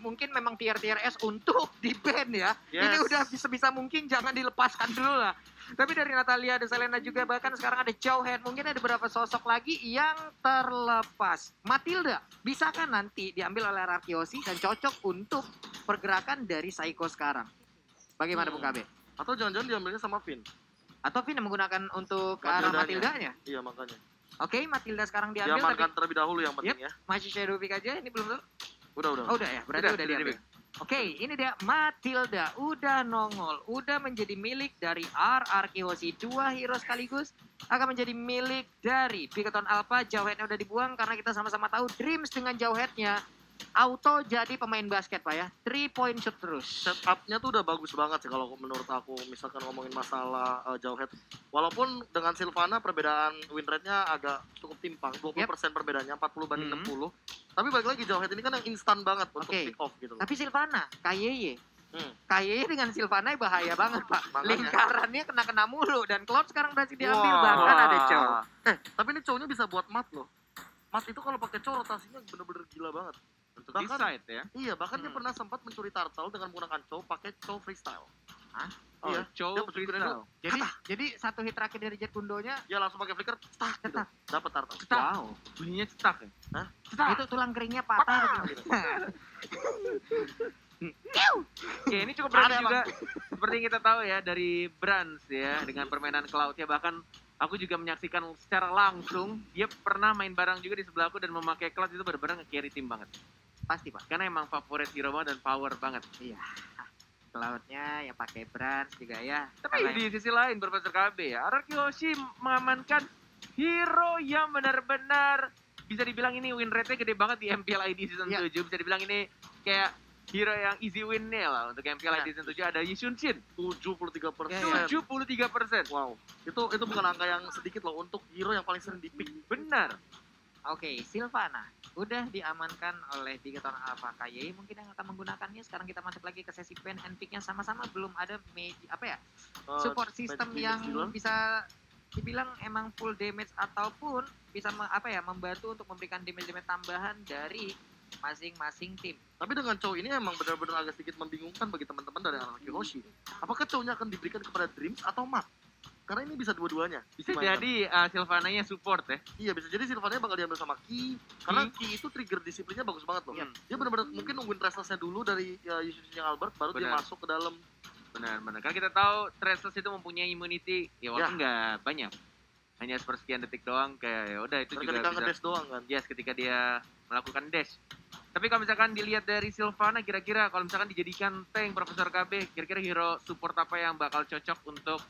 mungkin memang tier S untuk di ban ya. Yes. Ini udah bisa mungkin jangan dilepaskan dulu lah. Tapi dari Natalia, ada Selena juga, bahkan sekarang ada Jauhead. Mungkin ada beberapa sosok lagi yang terlepas. Matilda, bisakah nanti diambil oleh Rakioshi dan cocok untuk pergerakan dari Saiko sekarang? Bagaimana Bung KB? Atau jangan-jangan diambilnya sama Finn. Atau Vin yang menggunakan untuk ke arah Matildanya? Iya, makanya. Oke, Matilda sekarang diambil. Diamankan terlebih dahulu yang penting ya. Masih Shadow Pick aja, ini belum tuh? Udah. Oh, udah ya, berarti udah diambil. Oke, ini dia Matilda, udah nongol, udah menjadi milik dari RR Kiyoshi. 2 hero sekaligus akan menjadi milik dari Bigoton Alpha. Jauheadnya udah dibuang karena kita sama-sama tahu Dreams dengan Jauheadnya auto jadi pemain basket Pak ya. 3 point shoot terus. Setupnya tuh udah bagus banget sih kalau menurut aku. Misalkan ngomongin masalah Jauhead. Walaupun dengan Sylvana perbedaan win rate-nya agak cukup timpang. 20% perbedaannya, 40 banding 60. Tapi balik lagi Jauhead ini kan yang instan banget untuk pick off gitu. Tapi Sylvana, KYY. KYY dengan Sylvana bahaya banget Pak. Makanya. Lingkarannya kena mulu. Dan Cloud sekarang berhasil diambil. Bahkan ada Chow. Tapi ini Chow-nya bisa buat mat loh. Mat itu kalau pakai Chow rotasinya bener-bener gila banget. Untuk decide ya? Iya, bahkan dia pernah sempat mencuri turtle dengan menggunakan Chow pakai Chow freestyle. Hah? Oh, Iya, Chow dia freestyle. Jadi satu hit terakhir dari Jet Kundonya dia langsung pakai flicker, cetak. Dapat turtle. Wow, bunyinya cetak ya? Hah? itu tulang keringnya patah. Oke, ini cukup berarti juga seperti yang kita tahu ya dari Brands ya dengan permainan Cloud ya, bahkan aku juga menyaksikan secara langsung dia pernah main bareng juga di sebelahku dan memakai Cloud itu benar-benar nge-carry tim banget. Pasti Pak. Karena emang favorit hero banget dan power banget. Iya. Cloud-nya ya pakai Brands juga ya. Tapi di sisi lain Profesor KB ya, RR Kiyoshi mengamankan hero yang benar-benar bisa dibilang ini win rate-nya gede banget di MPL ID Season 7. Bisa dibilang ini kayak hero yang easy win-nya lah untuk MPL ID Season 7 ada Yishun Shin. 73%. 73%. Wow, itu bukan angka yang sedikit loh untuk hero yang paling sering di-pick. Benar. Oke, Sylvana udah diamankan oleh Bigoton Alpha. KYY mungkin yang akan menggunakannya. Sekarang kita masuk lagi ke sesi pen and pick-nya sama-sama. Belum ada support system yang bisa dibilang emang full damage ataupun bisa membantu untuk memberikan damage tambahan dari masing-masing tim. Tapi dengan Chow ini emang benar-benar agak sedikit membingungkan bagi teman-teman dari RR Kiyoshi. Apakah Chow-nya akan diberikan kepada Dreams atau Mat? Karena ini bisa dua-duanya. Bisa jadi Sylvana-nya support ya. Iya, bisa jadi Sylvana bakal diambil sama Ki. Karena Ki itu trigger disiplinnya bagus banget loh. Dia benar-benar mungkin nungguin restless-nya dulu dari Yusuf yang Albert, baru dia masuk ke dalam. Benar. Karena kita tahu Restless itu mempunyai immunity, ya walaupun nggak banyak. Hanya sepersekian detik doang, kayak ya udah itu juga ketika bisa. nge-dash doang kan. Yes, ketika dia melakukan dash. Tapi kalau misalkan dilihat dari Sylvana, kira-kira kalau misalkan dijadikan tank Profesor KB, kira-kira hero support apa yang bakal cocok untuk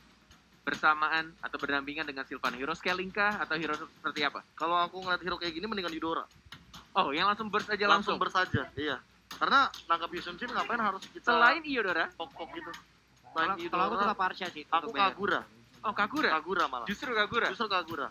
bersamaan atau berdampingan dengan Sylvana? Hero scaling kah atau hero seperti apa? Kalau aku ngeliat hero kayak gini mendingan Yudora. Oh, yang langsung burst aja langsung burst aja, iya. Karena nangkap Yusuf Shin ngapain harus kita selain Iodora? Pok-pok gitu. Kalau aku tuh Parsha sih. Aku Kagura. Oh, Kagura? Kagura malah. Justru Kagura.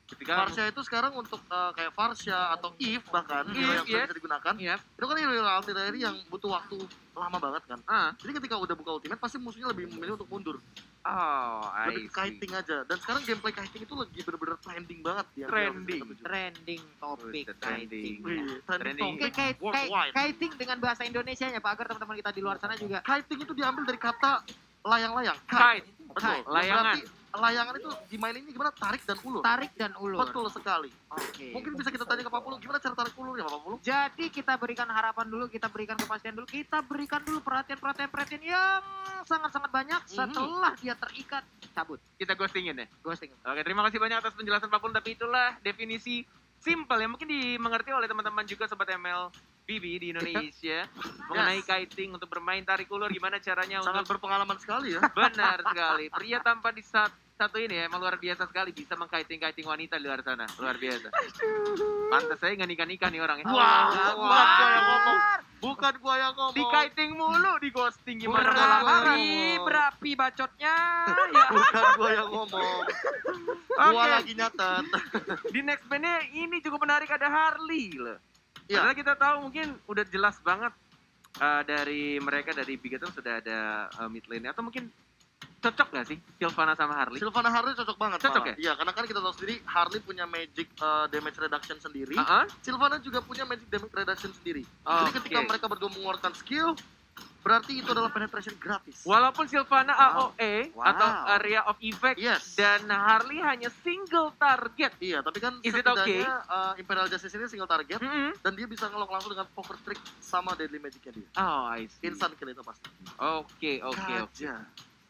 Ketika Farsha itu sekarang untuk kayak Farsha atau Eve bahkan hero yang bisa digunakan. Itu kan hero artillery yang butuh waktu lama banget kan. Jadi ketika udah buka ultimate pasti musuhnya lebih memilih untuk mundur. Oh, lebih kiting aja. Dan sekarang gameplay kiting itu lagi bener-bener trending banget ya. Trending topik kiting. Trending kiting dengan bahasa Indonesianya Pak, agar teman-teman kita di luar sana juga. Kiting itu diambil dari kata layang-layang. Kite. Betul. Layangan. Layangan itu dimainin gimana? Tarik dan ulur. Betul sekali. Oke. Mungkin bisa kita tanya ke Pak Pulu, gimana cara tarik ulurnya Pak Pulu? Jadi kita berikan harapan dulu, kita berikan kepastian dulu, kita berikan dulu perhatian yang sangat-sangat banyak. Setelah dia terikat, cabut. Kita ghostingin ya? Ghosting. Oke, terima kasih banyak atas penjelasan Pak Pulu, tapi itulah definisi simple yang mungkin dimengerti oleh teman-teman juga Sobat ML BB di Indonesia mengenai kiting untuk bermain tarik ulur, gimana caranya sangat berpengalaman sekali ya. Benar sekali. Pria tanpa di satu ini ya, emang luar biasa sekali bisa mengkiting-kiting wanita di luar sana. Luar biasa. Pantes saya nggak nikah-nikah nih orang ya. Bukan gua yang ngomong. Di kiting mulu, di ghosting gimana? Berapi bacotnya. Bukan gua yang ngomong. Gua lagi nyatet. Di next bandnya ini cukup menarik, ada Harley loh. Karena kita tahu mungkin udah jelas banget dari mereka, dari Bigoton sudah ada mid lane atau mungkin cocok gak sih Sylvana sama Harley? Sylvana Harley cocok banget. Cocok malah. Iya, karena kan kita tahu sendiri Harley punya magic damage reduction sendiri. Uh-huh. Sylvana juga punya magic damage reduction sendiri. Oh, jadi ketika mereka berdua mengeluarkan skill, berarti itu adalah penetration gratis. Walaupun Sylvana AOE atau area of effect dan Harley hanya single target. Iya, tapi kan Is it okay? Imperial Justice ini single target dan dia bisa ngelok langsung dengan poker trick sama deadly magicnya dia. Oh, I see. Instant kill itu pasti. Oke.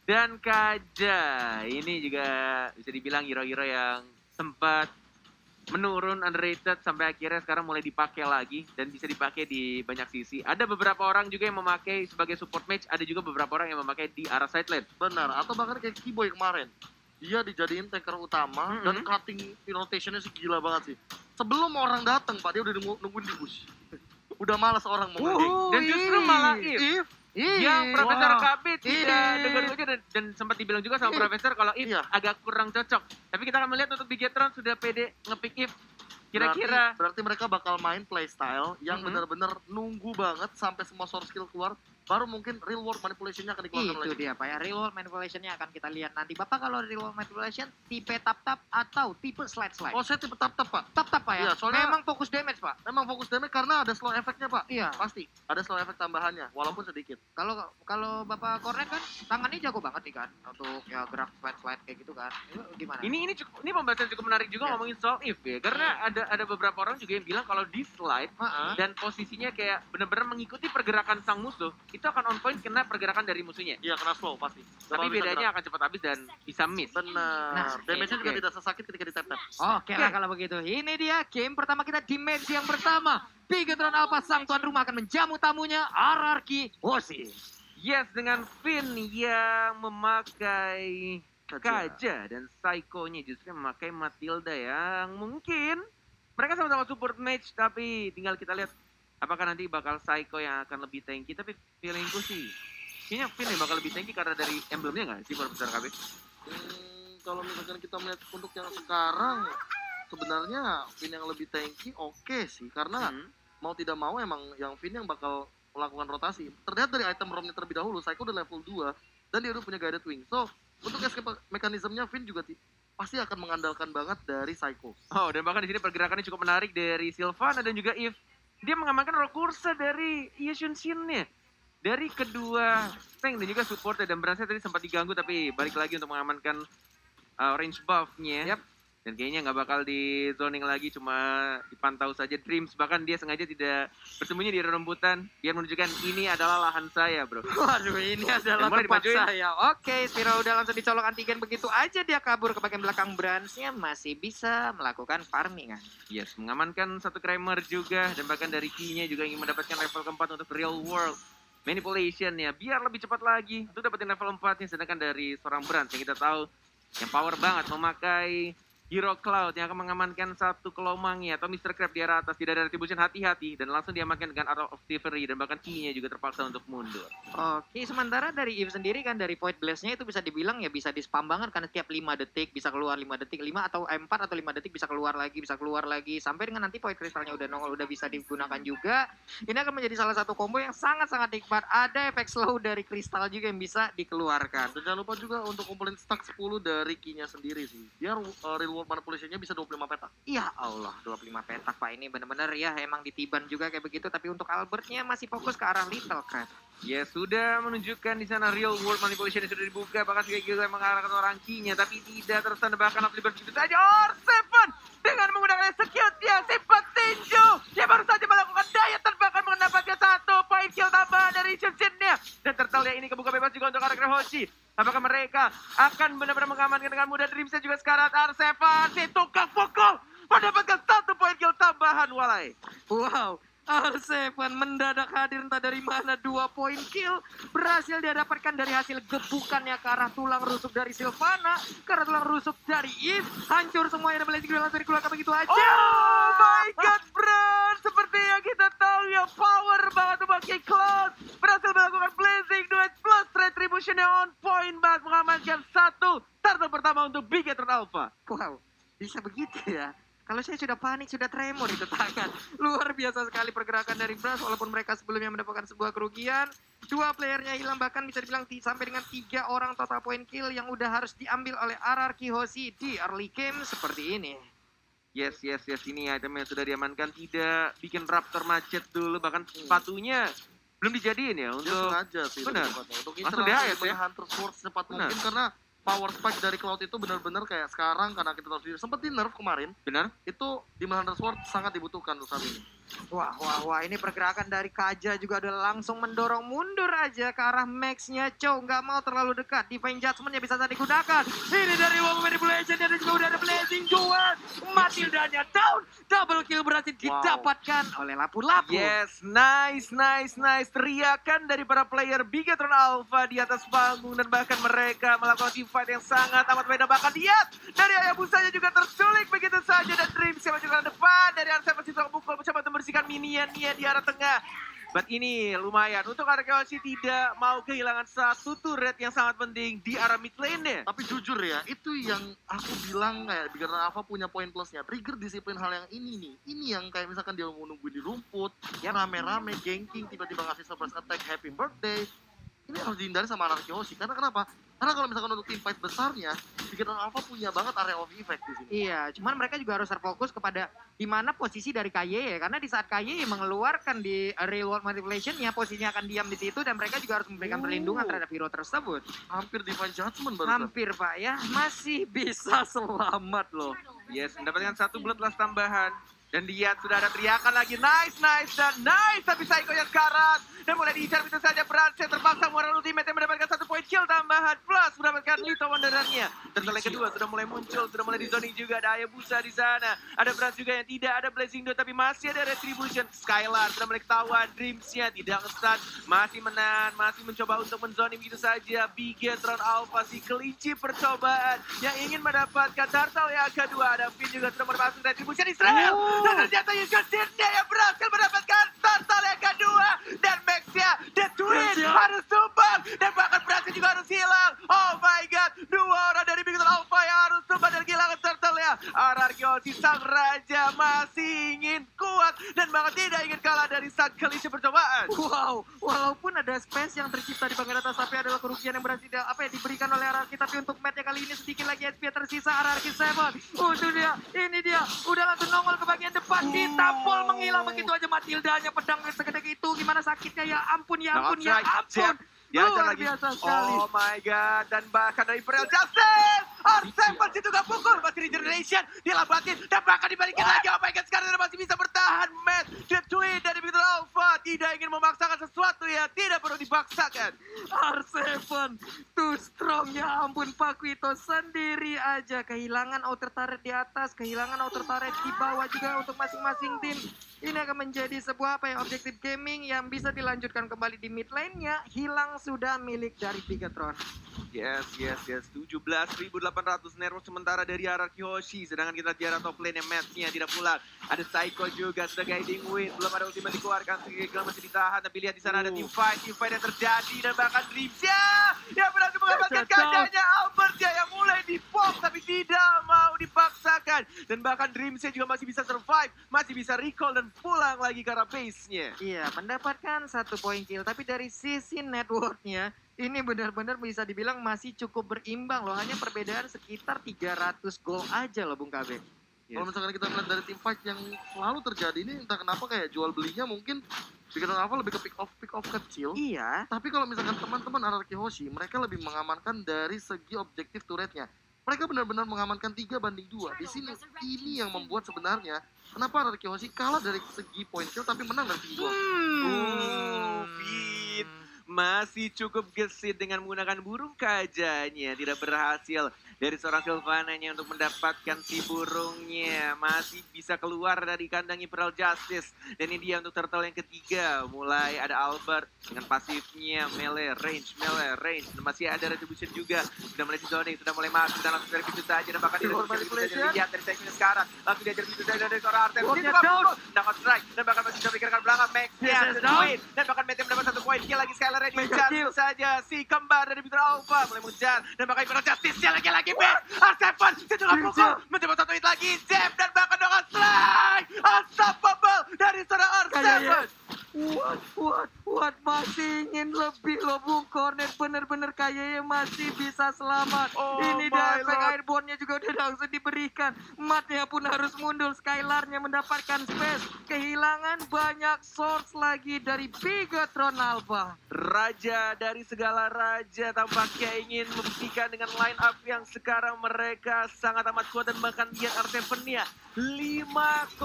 Dan Kaja, ini juga bisa dibilang hero-hero yang sempat menurun, underrated, sampai akhirnya sekarang mulai dipakai lagi dan bisa dipakai di banyak sisi. Ada beberapa orang juga yang memakai sebagai support match, ada juga beberapa orang yang memakai di arah side lane. Benar, atau bahkan kayak Keyboy kemarin. Dia dijadiin tanker utama dan cutting rotationnya sih gila banget sih. Sebelum orang datang, Pak, dia udah nungguin di bush. Udah malas orang mau dan justru malah If yang Profesor KB tidak dengar dan sempat dibilang juga sama Profesor kalau If agak kurang cocok. Tapi kita akan melihat untuk Bigetron sudah pede nge-pick If. Kira-kira berarti mereka bakal main playstyle yang benar-benar nunggu banget sampai semua source skill keluar, baru mungkin real world manipulation-nya akan dikeluarkan lagi. Itu dia Pak ya, real world manipulation-nya akan kita lihat nanti. Bapak kalau real world manipulation tipe tap-tap atau tipe slide-slide? Oh, saya tipe tap-tap, Pak. Tap-tap, Pak ya? Iya, soalnya memang fokus damage, Pak? Memang fokus damage karena ada slow effect-nya, Pak. Iya. Pasti, ada slow effect tambahannya, walaupun sedikit. Kalau Bapak Kornet kan, tangannya jago banget nih kan, untuk ya gerak slide-slide kayak gitu kan. Itu gimana? Ini pembahasan cukup menarik juga ngomongin soal If ya, karena ada beberapa orang juga yang bilang kalau di slide dan posisinya kayak benar-benar mengikuti pergerakan sang musuh, itu akan on point kena pergerakan dari musuhnya. Iya, kena slow pasti. Tapi bedanya akan cepat habis dan bisa miss. Benar. Nah, damage-nya juga tidak sesakit ketika di tap-tap. Oke lah kalau begitu. Ini dia game pertama kita di match yang pertama. Bigetron Alpha sang tuan rumah akan menjamu tamunya RRQ Hoshi. Yes, dengan Finn yang memakai Kaja dan Psycho-nya justru memakai Matilda yang mungkin mereka sama-sama support match, tapi tinggal kita lihat apakah nanti bakal Psycho yang akan lebih tanky. Tapi feelingku sih kayaknya Finn yang bakal lebih tanky karena dari emblemnya nggak sih Profesor KB? Kalau misalkan kita melihat untuk yang sekarang, sebenarnya Finn yang lebih tanky oke sih. Karena mau tidak mau emang yang Finn yang bakal melakukan rotasi. Terlihat dari item ROM-nya terlebih dahulu, Psycho udah level 2 dan dia udah punya guided wing. So, untuk escape mekanismenya Finn juga pasti akan mengandalkan banget dari Psycho. Oh, dan bahkan di sini pergerakannya cukup menarik dari Sylvana dan juga If. Dia mengamankan Rokursa dari Yeshun Shin-nya. Dari kedua tank dan juga support dan berasa tadi sempat diganggu tapi balik lagi untuk mengamankan range buff-nya. Dan kayaknya nggak bakal di zoning lagi, cuma dipantau saja Dreams. Bahkan dia sengaja tidak bersembunyi di rembutan biar menunjukkan ini adalah lahan saya, bro. Waduh, ini adalah tempat saya. Oke, Spiro udah langsung dicolok antigen begitu aja dia kabur ke bagian belakang Branch-nya, masih bisa melakukan farming kan. Yes, mengamankan satu Kramer juga dan bahkan dari Key-nya juga ingin mendapatkan level keempat untuk real world manipulation ya, biar lebih cepat lagi untuk dapetin level 4-nya. Sedangkan dari seorang Branch yang kita tahu yang power banget memakai Hero Cloud yang akan mengamankan satu kelomangnya atau Mr. Crab di arah atas, tidak ada retribution, hati-hati dan langsung diamankan dengan Art of Thievery dan bahkan Key-nya juga terpaksa untuk mundur. Oke, sementara dari Eve sendiri kan dari Void Blast-nya itu bisa dibilang ya bisa di-spam banget karena tiap 5 detik bisa keluar 5 detik, 5 atau 4 atau 5 detik bisa keluar lagi sampai dengan nanti Void Crystal-nya udah nongol, udah bisa digunakan juga. Ini akan menjadi salah satu combo yang sangat-sangat nikmat. Ada efek slow dari kristal juga yang bisa dikeluarkan. Dan jangan lupa juga untuk kumpulin stack 10 dari Key-nya sendiri sih. Biar real world manipulation-nya bisa 25 petak. Ya Allah, 25 petak Pak, ini bener-bener ya emang ditiban juga kayak begitu. Tapi untuk Albertnya masih fokus ke arah Little Crab. Ya sudah menunjukkan di sana real world manipulation yang sudah dibuka, bahkan juga kita mengarahkan orang Key-nya, tapi tidak tertanda bahkan Liberty itu saja. Or7 dengan menggunakan execute dia sempat tinju. Dia baru saja melakukan daya bahkan mendapatkan satu poin kill tambahan dari Shinshin-nya. Dan tertawa ini kebuka bebas juga untuk RRQ Hoshi. Apakah mereka akan benar-benar mengamankan dengan mudah? Dreamsnya juga sekarang R7 si tukang pukul mendapatkan satu poin kill tambahan, walai. Wow, R7 mendadak hadir entah dari mana, 2 poin kill berhasil dia dapatkan dari hasil gebukannya ke arah tulang rusuk dari Sylvana, ke arah tulang rusuk dari Eve. Hancur semuanya dan Blazing langsung dikeluarkan begitu aja. Oh my god, Bran, seperti yang kita tahu ya, power banget memakai Cloud, berhasil melakukan Blazing Duet plus Retribution yang on point banget, mengamankan satu turtle pertama untuk Bigetron Alpha. Wow, bisa begitu ya. Kalau saya sudah panik, sudah tremor itu tangan. Luar biasa sekali pergerakan dari Brass, walaupun mereka sebelumnya mendapatkan sebuah kerugian. 2 playernya hilang, bahkan bisa dibilang sampai dengan 3 orang total point kill yang udah harus diambil oleh RRQ Hoshi di early game seperti ini. Yes. Ini item yang sudah diamankan tidak bikin Raptor macet dulu. Bahkan sepatunya belum dijadiin ya untuk... Dia sengaja sih. Benar. Untuk Langsung DHS ya. Hunter Sword secepat mungkin karena power spike dari Cloud itu benar-benar kayak sekarang karena kita tahu sempat di nerf kemarin. Benar. Itu Demon Hunter Sword sangat dibutuhkan untuk saat ini. Wah, ini pergerakan dari Kaja juga udah langsung mendorong mundur aja ke arah Max-nya. Chow nggak mau terlalu dekat. Divine Judgment-nya bisa saja digunakan. Ini dari Wong Manipulation, dan juga udah ada Blazing Duel. Matildanya down. Double kill berhasil didapatkan oleh Lapu-Lapu. Yes, nice. Teriakan dari para player Bigetron Alpha di atas panggung, dan bahkan mereka melakukan teamfight yang sangat amat beda. Bahkan lihat dari Hayabusanya juga tersulik begitu saja, dan Dreams yang masuk ke depan dari Arseven masih terpukul mencoba membersihkan minionnya di arah tengah. But ini lumayan untuk Arkeoshi tidak mau kehilangan satu turret yang sangat penting di arah mid lane-nya. Tapi jujur ya, itu yang aku bilang kayak Bigetron Alpha punya poin plusnya. Trigger disiplin hal yang ini nih. Ini yang kayak misalkan dia mau nungguin di rumput, ya rame-rame, ganking, tiba-tiba ngasih surprise attack, happy birthday. Ini harus dihindari sama Arkeoshi. Karena kenapa? Karena kalau misalkan untuk teamfight besarnya, Bigetron Alpha punya banget area of effect di sini. Iya, cuman mereka juga harus terfokus kepada di mana posisi dari KYE, karena di saat KYE mengeluarkan di real world manipulation-nya, posisinya akan diam di situ, dan mereka juga harus memberikan perlindungan terhadap hero tersebut. Hampir Divine Judgment baru. Hampir Pak ya, masih bisa selamat loh. Yes, mendapatkan satu bloodlust tambahan. Dan lihat sudah ada teriakan lagi, nice, dan nice, tapi Psycho-nya sekarang. Dan mulai diincar begitu saja, Brandsen terpaksa mengeluarkan ultimate yang mendapatkan 1 poin kill tambahan. Plus mendapatkan Lito Wanderer-nya. Dan yang kedua sudah mulai muncul, sudah mulai di zoning juga. Ada Hayabusa di sana. Ada Brand juga yang tidak ada Blazing Duel, tapi masih ada Retribution. Skylar sudah mulai ketahuan, Dreams-nya tidak nge-stun. Masih menahan, masih mencoba untuk menzoning begitu saja. Bigetron Alpha si kelinci percobaan yang ingin mendapatkan turtle yang kedua. Ada Finn juga sudah mulai masuk Retribution Israel. Dan ternyata Yususinnya yang berhasil mendapatkan turtle yang kedua. Dan Max-nya, The Twin harus tumbang. Dan bahkan berhasil juga harus hilang. Oh my god, 2 orang dari Bigetron Alpha yang harus tumbang dan kehilangan turtle-nya. RRQ sang raja masih ingin kuat dan bahkan tidak ingin kalah dari sang kelinci percobaan. Wow, walaupun ada space yang tercipta di bagian atas, tapi adalah kerugian yang berhasil diberikan oleh RRQ. Tapi untuk match kali ini sedikit lagi SP tersisa. RRQ 7. Itu dia, ini dia. Udah langsung nongol ke bagian depan. Ditampol menghilang begitu aja Matildanya, pedang segede itu. Gimana sakitnya, ya ampun, ya ampun, ya ampun. Luar biasa sekali. Oh my god, dan bahkan dari Imperial Justice, Arseven masih juga pukul, masih regeneration, dilambatin, dan bahkan dibalikin lagi. Oh my god, sekarang dia masih bisa bertahan. Matt, The Twin dari Bigetron Alpha tidak ingin memaksakan sesuatu yang tidak perlu dipaksakan. Arseven too strong, ya ampun. Pakuito sendiri aja kehilangan outer turret di atas, kehilangan outer turret di bawah juga untuk masing-masing tim. Ini akan menjadi sebuah objektif gaming yang bisa dilanjutkan kembali di mid lane-nya. Hilang sudah milik dari Bigetron. Yes. 17.800 nerf sementara dari RRQ Hoshi. Sedangkan kita di arah top lane yang match-nya tidak pulang. Ada Psycho juga, sudah guiding win. Belum ada ultimate dikeluarkan, Sigil masih ditahan. Tapi lihat di sana ada teamfight yang terjadi. Dan bahkan Dreams-nya yang berhasil mengamankan kandanya. Albert-nya yang mulai di-pop tapi tidak mau dipaksakan. Dan bahkan Dreams-nya juga masih bisa survive. Masih bisa recall dan pulang lagi ke arah base-nya. Iya, mendapatkan 1 poin kill. Tapi dari sisi network-nya, ini benar-benar bisa dibilang masih cukup berimbang loh. Hanya perbedaan sekitar 300 gol aja loh Bung KB. Yes. Kalau misalkan kita melihat dari team fight yang selalu terjadi ini, entah kenapa kayak jual belinya mungkin Bigetron Alpha lebih ke pick off kecil. Iya. Tapi kalau misalkan teman-teman RRQ Hoshi, mereka lebih mengamankan dari segi objektif turretnya. Mereka benar-benar mengamankan 3-2. Di sini ini yang membuat sebenarnya kenapa RRQ Hoshi kalah dari segi point kill tapi menang dari segi gol. Fit masih cukup gesit dengan menggunakan burung kajanya. Tidak berhasil dari seorang Sylvananya untuk mendapatkan si burungnya. Masih bisa keluar dari kandang Imperial Justice. Dan ini dia untuk turtle yang ketiga. Mulai ada Albert dengan pasifnya melee range. Dan masih ada Retribution juga. Sudah mulai di zoning, sudah mulai masuk dan langsung dari pintu saja. Dan bahkan di lihat dari tekniknya sekarang. Langsung diajar pintu saja dari seorang Arseven. Dapat strike. Dan bahkan masih bisa pikirkan belakang Max-nya. Dan bahkan Matt mendapat 1 poin. Kill lagi Skylar-nya diincar saja. Si kembar dari Bigetron Alpha mulai mengejar. Dan bahkan Imperial Justice-nya lagi-lagi Arseven setelah pukul mencoba 1 hit lagi. Jab dan bahkan dengan strike. Unstoppable dari seorang Arseven. Squad masih ingin lebih loh Bung Cornet, bener-bener kayaknya masih bisa selamat. Ini dia efek airborne-nya juga udah langsung diberikan. Matnya pun harus mundur, Skylar-nya mendapatkan space. Kehilangan banyak source lagi dari Bigatron Alpha. Raja dari segala raja tampaknya ingin membuktikan dengan line up yang sekarang mereka sangat amat kuat dan bahkan lihat R7-nya 5-0-3.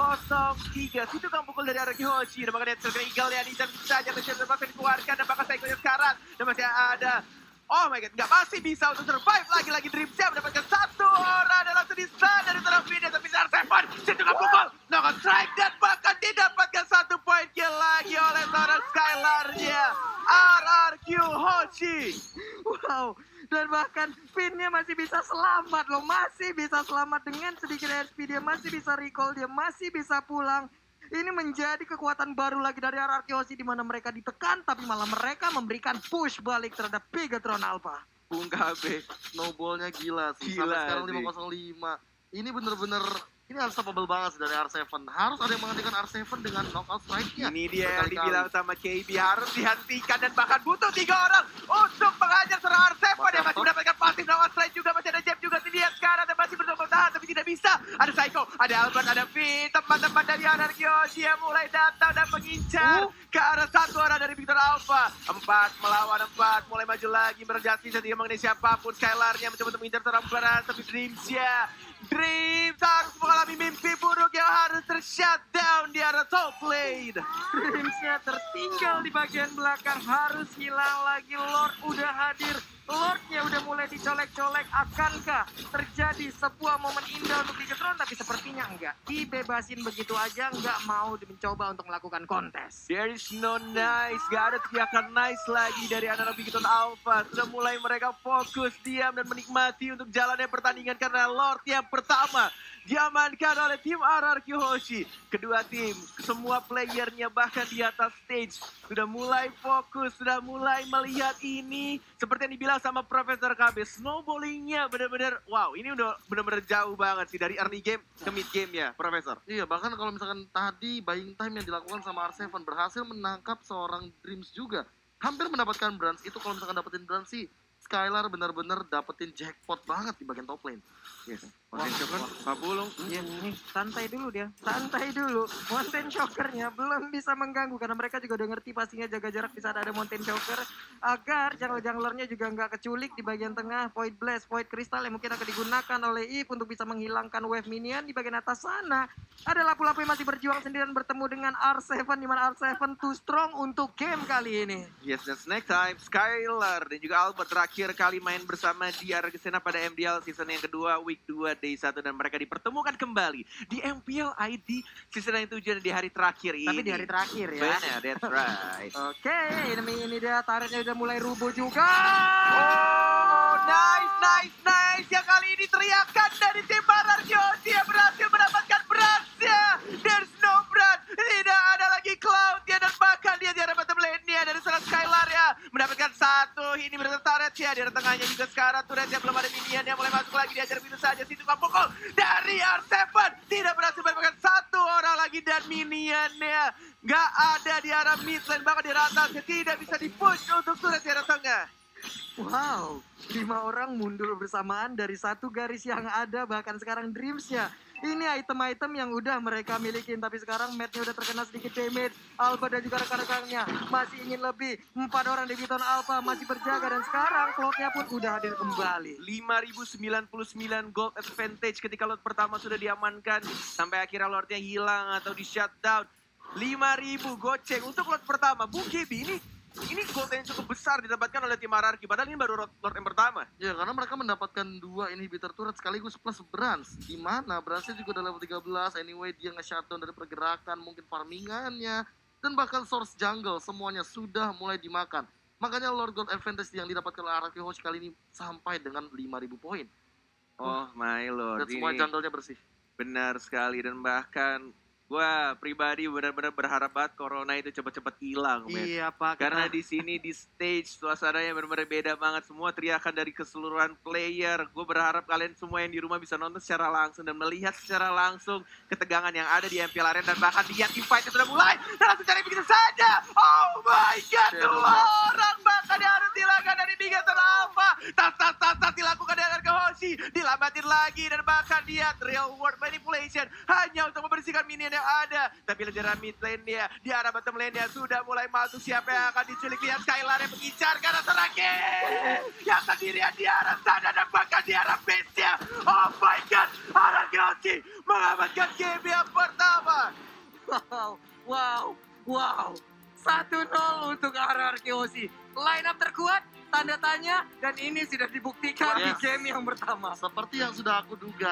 Situ kan pukul dari arah Hoshi dan bahkan lihat Silver Eagle ya dan bisa saja terpaksa dikeluarkan dan bahkan Psycho sekarang dan masih ada. Oh my god, nggak masih bisa untuk survive lagi Dreamsia mendapatkan satu orang dan langsung di-stun dari taraf ini tapi R7 situ kan pukul knock strike dan bahkan didapatkan satu poin kill lagi oleh seorang Skylar-nya RRQ Hoshi. Wow, dan bahkan Finn-nya masih bisa selamat loh, masih bisa selamat dengan sedikit HP, dia masih bisa recall, dia masih bisa pulang. Ini menjadi kekuatan baru lagi dari RRQ Hoshi di mana mereka ditekan tapi malah mereka memberikan push balik terhadap Bigatron Alpha. Bung KB. Snowball-nya gila sih. Gila Sampai sekarang sih. 505. Ini bener-bener ini unstoppable banget sih dari R7. Harus ada yang menghentikan R7 dengan knockout strike-nya. Ini dia yang Berkali-kali. dibilang sama KB harus dihentikan dan bahkan butuh 3 orang untuk menghajar seorang R7 yang masih mendapatkan pasif knockout strike juga, masih ada Jeb juga dilihat sekarang dan masih berusaha bertahan tapi tidak bisa. Ada Psycho, ada Albert, ada Finn, teman-teman dari RRQ Hoshi yang mulai datang dan mengincar ke arah satu orang dari Victor Alpha. 4 melawan 4, mulai maju lagi berjasi setia mengenai siapapun. Skylar-nya mencoba untuk mengincar seorang berat tapi Dreams harus mengalami mimpi buruk yang harus ter-shutdown di arah top lane. Dreams-nya tertinggal di bagian belakang, harus hilang lagi. Lord udah hadir, Lord-nya udah mulai dicolek-colek. Akankah terjadi sebuah momen indah untuk Bigatron? Tapi sepertinya enggak. Dibebasin begitu aja, enggak mau mencoba untuk melakukan kontes. There is no nice, gak ada teriakan nice lagi dari anak-anak Bigatron Alpha. Sudah mulai mereka fokus, diam dan menikmati untuk jalannya pertandingan karena Lord yang pertama diamankan oleh tim RRQ Hoshi. Kedua tim, semua playernya bahkan di atas stage sudah mulai fokus, sudah mulai melihat ini. Seperti yang dibilang sama Profesor KB, snowballingnya benar-benar wow, ini udah benar-benar jauh banget sih dari early game ke mid game ya, Profesor. Iya, bahkan kalau misalkan tadi buying time yang dilakukan sama R7 berhasil menangkap seorang Dreams juga. Hampir mendapatkan bronze. Itu kalau misalkan dapetin bronze sih, Skylar benar-benar dapetin jackpot banget di bagian top lane. Yes. Mountain Shocker, 40. Ya, nih, santai dulu dia. Santai dulu. Mountain Shocker-nya belum bisa mengganggu karena mereka juga udah ngerti pastinya jaga jarak di saat ada Mountain Shocker agar jungler-junglernya juga nggak keculik di bagian tengah. Void Blast, Void Crystal yang mungkin akan digunakan oleh Eve untuk bisa menghilangkan wave minion di bagian atas sana. Ada lapu-lapu yang masih berjuang sendirian bertemu dengan R7 di mana R7 too strong untuk game kali ini. Yes, dan next time Skylar dan juga Albert terakhir kali main bersama di Argentina pada MDL season yang kedua, week 2, day 1 dan mereka dipertemukan kembali di MPL ID season yang 7 dan di hari terakhir ini. Tapi di hari terakhir ya. Benar, that's right. Oke, ini dia turretnya udah mulai rubuh juga. Oh, nice. Yang kali ini teriakan dari tim RRQ Hoshi yang berhasil mendapatkan berasnya. There's no brand. Tidak ada lagi Cloud ya dan bahkan dia di arah bottom lane-nya dari seorang Skylar ya. Mendapatkan satu, ini berarti turret ya. Di arah tengahnya juga sekarang turretnya belum ada minion yang mulai masuk lagi. Diajar begitu saja. Situ pukul dari R7. Tidak berhasil mendapatkan satu orang lagi dan minionnya nggak ada di arah mid lane. Bahkan di arah atasnya tidak bisa di-push untuk turret di arah tengah. Wow, 5 orang mundur bersamaan dari satu garis yang ada, bahkan sekarang Dreams-nya. Ini item-item yang udah mereka milikin, tapi sekarang Matt-nya udah terkena sedikit damage. Alpha dan juga rekan-rekannya masih ingin lebih. 4 orang di Bigatron Alpha masih berjaga dan sekarang clock-nya pun udah hadir kembali. 5.099 gold advantage ketika lot pertama sudah diamankan. Sampai akhirnya lordnya hilang atau di shutdown. 5.000 goceng untuk lot pertama. Bung KB ini gold yang cukup besar didapatkan oleh tim RRQ. Padahal ini baru lord yang pertama. Ya, karena mereka mendapatkan 2 inhibitor turret sekaligus plus bronze. Di mana bronze-nya juga udah level 13. Anyway, dia nge-shutdown dari pergerakan, mungkin farmingannya, dan bahkan source jungle semuanya sudah mulai dimakan. Makanya Lord Gold Advantage yang didapatkan oleh RRQ Hoshi kali ini sampai dengan 5.000 poin. Oh my lord. Dan semua jungle-nya bersih. Benar sekali dan bahkan Gua pribadi benar-benar berharap banget corona itu cepet-cepet hilang, men. Iya Pak. Karena di sini di stage suasananya benar-benar beda banget, semua teriakan dari keseluruhan player. Gue berharap kalian semua yang di rumah bisa nonton secara langsung dan melihat secara langsung ketegangan yang ada di MPL Arena dan bahkan lihat invite-nya sudah mulai. Dan langsung cari begitu saja. Oh my god, dua orang bahkan harus dilakukan dari Bigator Alpha. Tas dilakukan dengan Hoshi, dilambatin lagi dan bahkan dia real world manipulation hanya untuk membersihkan minion yang ada. Tapi di arah mid lane dia, di arah bottom lane dia sudah mulai masuk. Siapa yang akan diculik? Lihat Skylar yang mengincar karena terakhir yang sendirian di arah sana dan bahkan di arah base-nya. Oh my god, Aragoshi mengamankan game yang pertama. Wow. 1-0 untuk RRQ Hoshi. Line up terkuat, tanda tanya, dan ini sudah dibuktikan di game yang pertama. Seperti yang sudah aku duga.